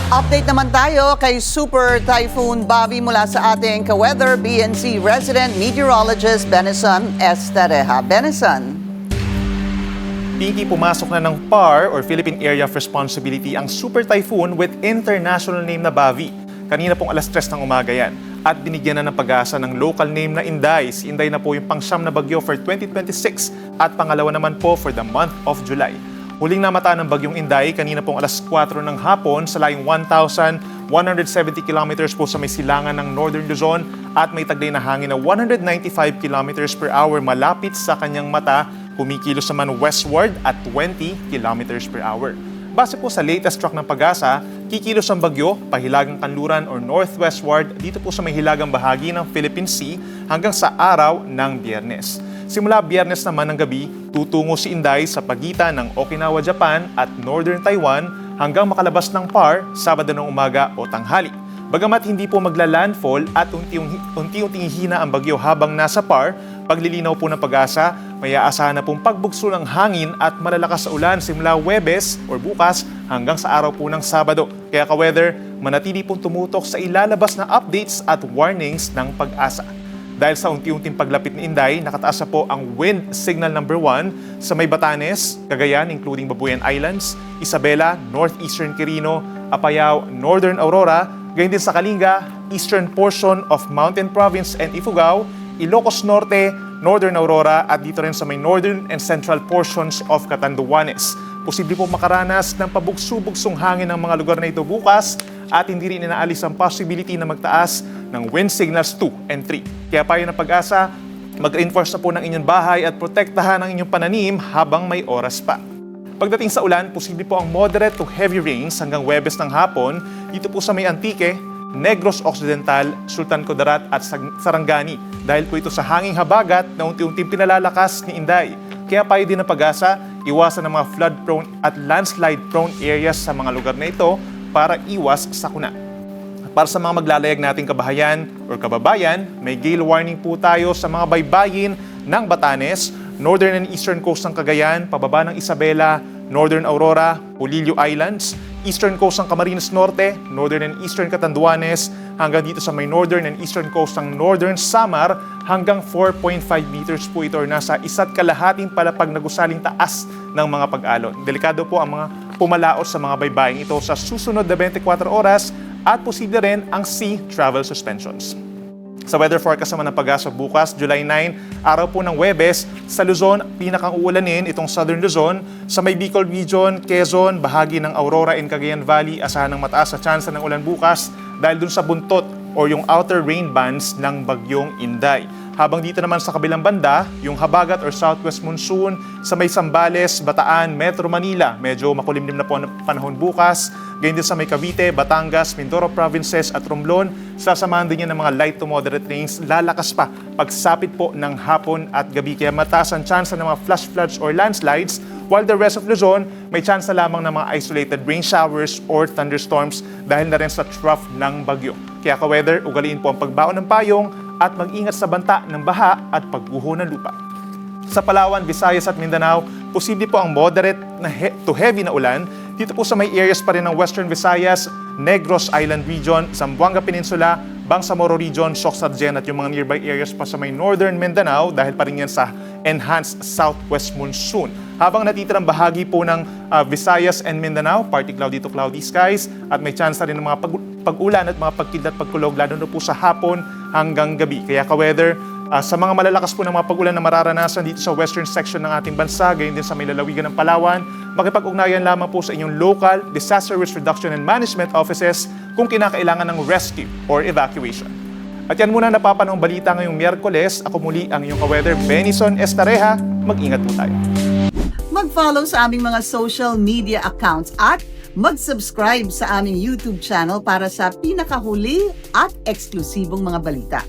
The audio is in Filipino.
Update naman tayo kay Super Typhoon Bobby mula sa ating ka-weather BNC resident meteorologist Benison Estareja. Benison. Pinky, pumasok na ng PAR or Philippine Area of Responsibility ang Super Typhoon with international name na Bobby. Kanina pong alas 3 ng umaga yan. At binigyan na ng pag-asa ng local name na Inday. Si Inday na po yung pang-siyam na bagyo for 2026 at pangalawa naman po for the month of July. Huling namata ng bagyong Inday kanina pong alas 4 ng hapon sa layong 1,170 kilometers po sa may silangan ng Northern Luzon at may taglay na hangin na 195 kilometers per hour malapit sa kanyang mata, kumikilos naman westward at 20 kilometers per hour. Base po sa latest track ng pag-asa, kikilos ang bagyo, pahilagang kanluran or northwestward dito po sa may hilagang bahagi ng Philippine Sea hanggang sa araw ng Biyernes. Simula Biyernes naman ng gabi, tutungo si Inday sa pagitan ng Okinawa, Japan at Northern Taiwan hanggang makalabas ng PAR Sabado ng umaga o tanghali. Bagamat hindi po magla-landfall at unti-unting hihina ang bagyo habang nasa PAR, paglilinaw po ng pag-asa, may aasahan na pong pagbugso ng hangin at malalakas sa ulan simula Huwebes or bukas hanggang sa araw po ng Sabado. Kaya ka-weather, manatili pong tumutok sa ilalabas na updates at warnings ng pag-asa. Dahil sa unti-unting paglapit ni Inday, nakataas na po ang wind signal number 1 sa may Batanes, Cagayan including Babuyan Islands, Isabela, Northeastern Quirino, Apayao, Northern Aurora, gayon din sa Kalinga, eastern portion of Mountain Province and Ifugao, Ilocos Norte, Northern Aurora at dito rin sa may northern and central portions of Catanduanes. Posible po makaranas ng pabugso-bugsong hangin ng mga lugar na ito bukas at hindi rin inaalis ang possibility na magtaas ng wind signals 2 and 3. Kaya payo ng pag-asa, mag-reinforce na po ng inyong bahay at protektahan ang inyong pananim habang may oras pa. Pagdating sa ulan, posible po ang moderate to heavy rains hanggang Huwebes ng hapon dito po sa may Antique, Negros Occidental, Sultan Kudarat at Sarangani dahil po ito sa hanging habagat na unti-unting pinalalakas ni Inday. Kaya payo din ng pag-asa, iwasan ang mga flood-prone at landslide-prone areas sa mga lugar na ito para iwas sakuna. Para sa mga maglalayag nating kabahayan o kababayan, may gale warning po tayo sa mga baybayin ng Batanes, northern and eastern coast ng Cagayan, pababa ng Isabela, Northern Aurora, Polillo Islands, eastern coast ng Camarines Norte, northern and eastern Catanduanes, hanggang dito sa may northern and eastern coast ng Northern Samar, hanggang 4.5 meters po ito or nasa 1.5 palapag na gusaling taas ng mga pag-alon. Delikado po ang mga pumalaot sa mga baybaying ito sa susunod na 24 oras at posible rin ang sea travel suspensions. Sa weather forecast naman ng pag-asa bukas, July 9, araw po ng Huwebes, sa Luzon, pinakang uulanin itong Southern Luzon, sa may Bicol Region, Quezon, bahagi ng Aurora and Cagayan Valley, asahan ng mataas sa tsansa ng ulan bukas dahil dun sa buntot o yung outer rain bands ng bagyong Inday. Habang dito naman sa kabilang banda, yung habagat or southwest monsoon sa may Zambales, Bataan, Metro Manila, medyo makulimlim na po ang panahon bukas. Ganyan din sa may Cavite, Batangas, Mindoro Provinces at Romblon, sasamahan din yan ng mga light to moderate rains, lalakas pa pagsapit po ng hapon at gabi. Kaya mataas ang tsansa ng mga flash floods or landslides, while the rest of Luzon, may tsansa lamang ng mga isolated rain showers or thunderstorms dahil na rin sa trough ng bagyo. Kaya ka-weather, ugaliin po ang pagbaon ng payong at mag-ingat sa banta ng baha at pagguho ng lupa. Sa Palawan, Visayas at Mindanao, posible po ang moderate to heavy na ulan dito po sa may areas pa rin ng Western Visayas, Negros Island Region, Zamboanga Peninsula, Bangsamoro Region, Soc-Sargen at yung mga nearby areas pa sa may Northern Mindanao dahil pa rin yan sa enhanced southwest monsoon. Habang natitirang bahagi po ng Visayas and Mindanao, partly cloudy to cloudy skies at may chance rin ng mga pag-ulan at mga pagkidlat pagkulog lalo na po sa hapon hanggang gabi. Kaya ka-weather, sa mga malalakas po ng mga pag-ulan na mararanasan dito sa western section ng ating bansa, gayon din sa may lalawigan ng Palawan, makipag-ugnayan lamang po sa inyong local disaster risk reduction and management offices kung kinakailangan ng rescue or evacuation. At yan muna napapanoong balita ngayong Miyerkules. Ako muli ang inyong ka-weather, Benison Estareja. Mag-ingat po tayo. Mag-follow sa aming mga social media accounts at mag-subscribe sa aming YouTube channel para sa pinakahuli at eksklusibong mga balita.